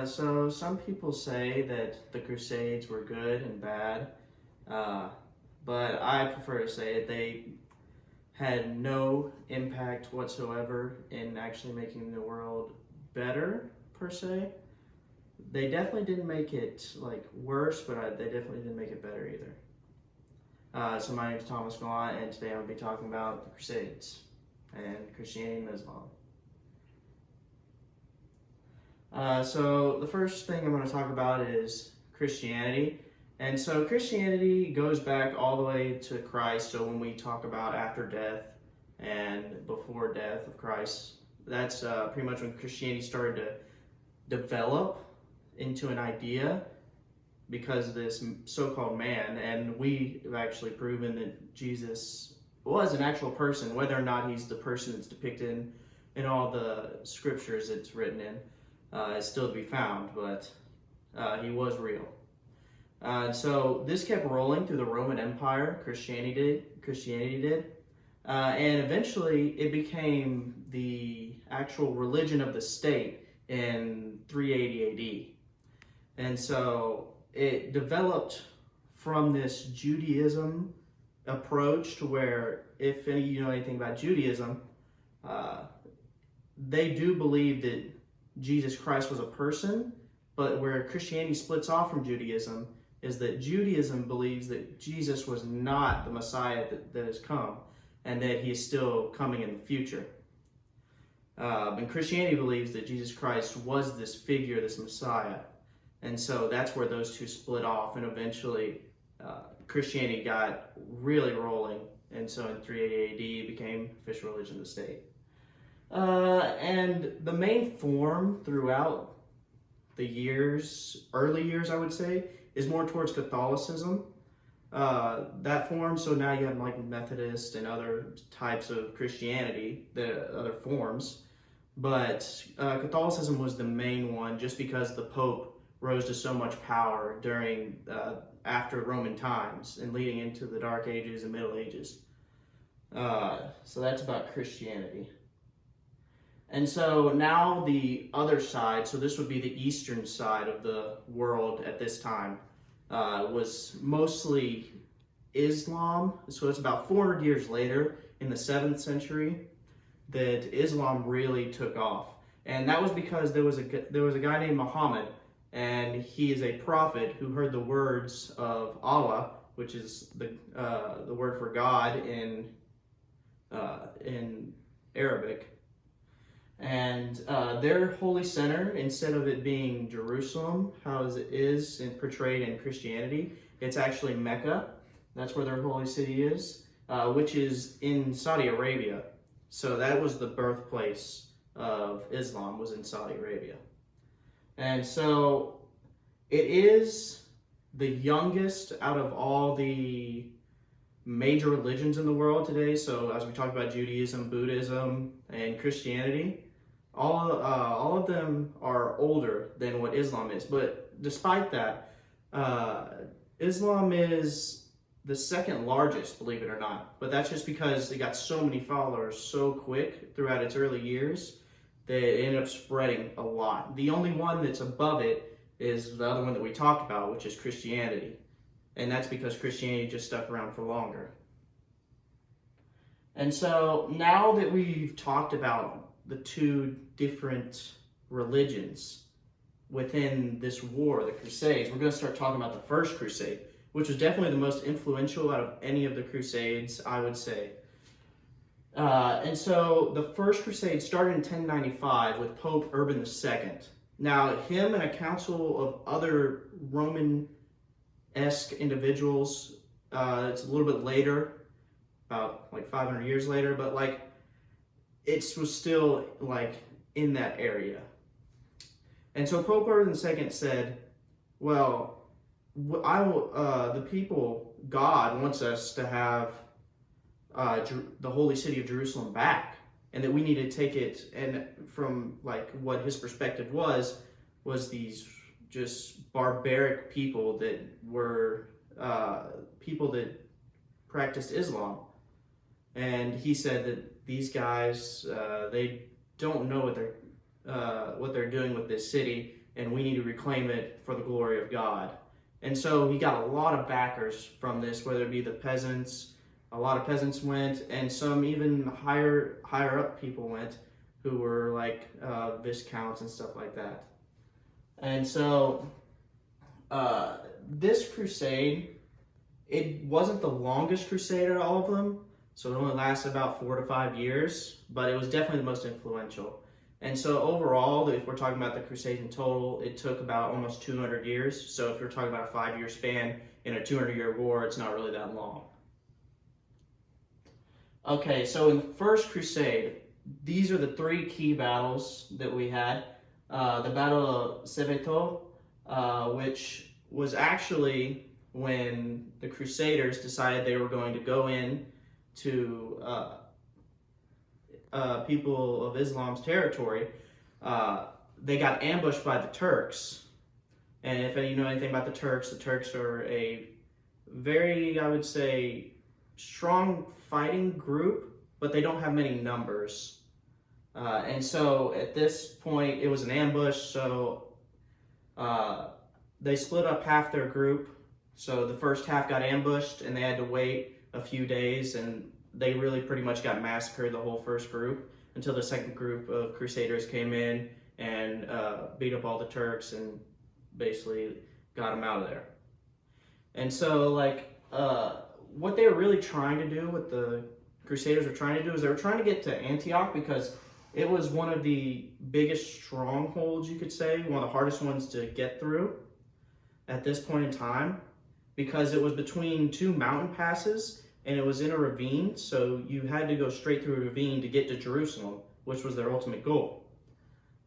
So some people say that the Crusades were good and bad, uh, but I prefer to say that they had no impact whatsoever in actually making the world better, per se. They definitely didn't make it like worse, but they definitely didn't make it better either. So my name is Thomas Gallant, and today I'm going to be talking about the Crusades and Christianity and Islam. So the first thing I'm going to talk about is Christianity. And so Christianity goes back all the way to Christ. So when we talk about after death and before death of Christ, that's pretty much when Christianity started to develop into an idea because of this so-called man. And we have actually proven that Jesus was an actual person, whether or not he's the person that's depicted in all the scriptures it's written in. Is still to be found, but he was real. So this kept rolling through the Roman Empire. Christianity did, and eventually it became the actual religion of the state in 380 AD. And so it developed from this Judaism approach to where, if any you know anything about Judaism, they do believe that Jesus Christ was a person, but where Christianity splits off from Judaism is that Judaism believes that Jesus was not the Messiah that has come, and that he is still coming in the future. And Christianity believes that Jesus Christ was this figure, this Messiah. And so that's where those two split off, and eventually Christianity got really rolling, and so in 380 AD it became official religion of the state. And the main form throughout the early years, I would say, is more towards Catholicism. That form, so now you have like Methodist and other types of Christianity, the other forms. But Catholicism was the main one just because the Pope rose to so much power during, after Roman times and leading into the Dark Ages and Middle Ages. So that's about Christianity. And so now the other side, so this would be the eastern side of the world at this time, was mostly Islam. So it's about 400 years later, in the 7th century, that Islam really took off. And that was because there was a guy named Muhammad, and he is a prophet who heard the words of Allah, which is the word for God in Arabic. And their holy center, instead of it being Jerusalem, how it is portrayed in Christianity, it's actually Mecca. That's where their holy city is, which is in Saudi Arabia. So that was the birthplace of Islam, was in Saudi Arabia. And so it is the youngest out of all the major religions in the world today. So as we talk about Judaism, Buddhism, and Christianity, all of them are older than what Islam is. But despite that, Islam is the second largest, believe it or not. But that's just because it got so many followers so quick throughout its early years that it ended up spreading a lot. The only one that's above it is the other one that we talked about, which is Christianity. And that's because Christianity just stuck around for longer. And so now that we've talked about the two different religions within this war, the Crusades, we're going to start talking about the First Crusade, which was definitely the most influential out of any of the Crusades, I would say. And so the First Crusade started in 1095 with Pope Urban II. Now, him and a council of other Roman-esque individuals, it's a little bit later, about like 500 years later, but like it was still like in that area. And so Pope Urban II said, well, the people, God wants us to have the holy city of Jerusalem back, and that we need to take it. And from like what his perspective was these just barbaric people that were people that practiced Islam. And he said that these guys, they don't know what they're doing with this city, and we need to reclaim it for the glory of God. And so he got a lot of backers from this, whether it be the peasants. A lot of peasants went, and some even higher up people went, who were like viscounts and stuff like that. And so this crusade, it wasn't the longest crusade out of all of them, so it only lasted about 4 to 5 years, but it was definitely the most influential. And so overall, if we're talking about the Crusades in total, it took about almost 200 years. So if you're talking about a 5-year span in a 200-year war, it's not really that long. Okay, so in the First Crusade, these are the 3 key battles that we had. The Battle of Cévetot, which was actually when the Crusaders decided they were going to go in to people of Islam's territory. They got ambushed by the Turks. And if you know anything about the Turks are a very, I would say, strong fighting group, but they don't have many numbers. And so at this point, it was an ambush, so they split up half their group. So the first half got ambushed, and they had to wait a few days, and they really pretty much got massacred, the whole first group, until the second group of Crusaders came in and beat up all the Turks and basically got them out of there. And so, what they were really trying to do, what the Crusaders were trying to do, is they were trying to get to Antioch because it was one of the biggest strongholds, you could say, one of the hardest ones to get through at this point in time, because it was between 2 mountain passes, and it was in a ravine, so you had to go straight through a ravine to get to Jerusalem, which was their ultimate goal.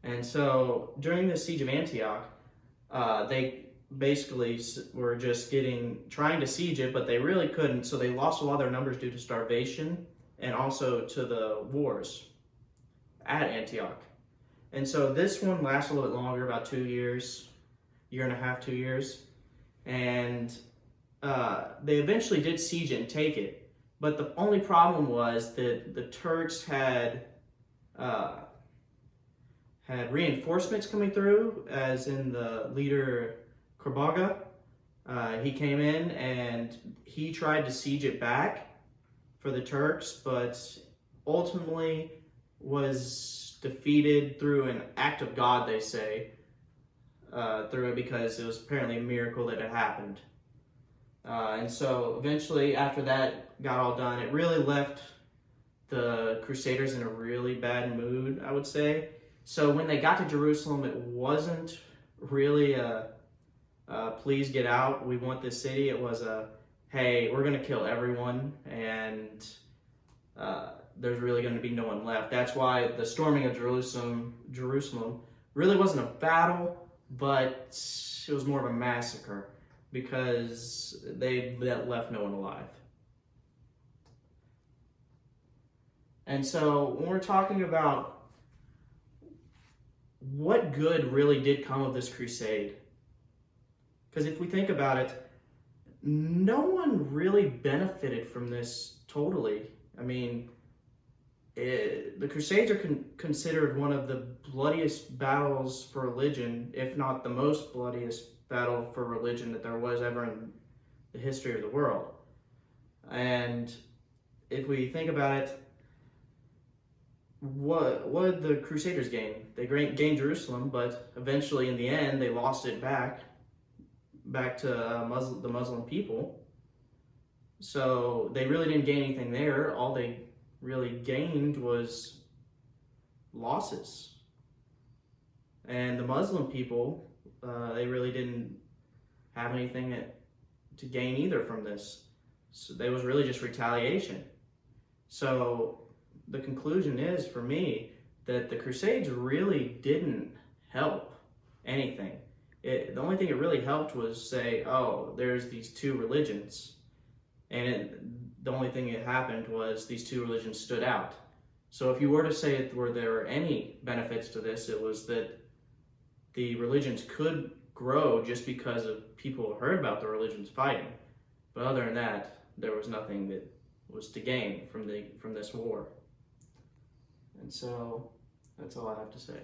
And so during the siege of Antioch, they basically were just trying to siege it, but they really couldn't, so they lost a lot of their numbers due to starvation and also to the wars at Antioch. And so this one lasted a little bit longer, about 2 years, year and a half, 2 years. And they eventually did siege it and take it. But the only problem was that the Turks had reinforcements coming through, as in the leader Korbaga. He came in and he tried to siege it back for the Turks, but ultimately was defeated through an act of God, they say, through it, because it was apparently a miracle that it happened. And so eventually, after that got all done, it really left the Crusaders in a really bad mood, I would say. So when they got to Jerusalem, it wasn't really please get out, we want this city. It was hey, we're going to kill everyone, and there's really going to be no one left. That's why the storming of Jerusalem really wasn't a battle, but it was more of a massacre, because they left no one alive. And so when we're talking about what good really did come of this crusade, because if we think about it, no one really benefited from this totally. I mean, the Crusades are considered one of the bloodiest battles for religion, if not the most bloodiest battle for religion that there was ever in the history of the world. And if we think about it, what did the Crusaders gain? They gained Jerusalem, but eventually in the end they lost it back to the Muslim people. So they really didn't gain anything there. All they really gained was losses. And the Muslim people, they really didn't have anything to gain either from this. So there was really just retaliation. So the conclusion is, for me, that the Crusades really didn't help anything. The only thing it really helped was say, oh, there's these 2 religions. And the only thing that happened was these 2 religions stood out. So if you were to say were there any benefits to this, it was that the religions could grow just because of people heard about the religions fighting. But other than that, there was nothing that was to gain from this war. And so that's all I have to say.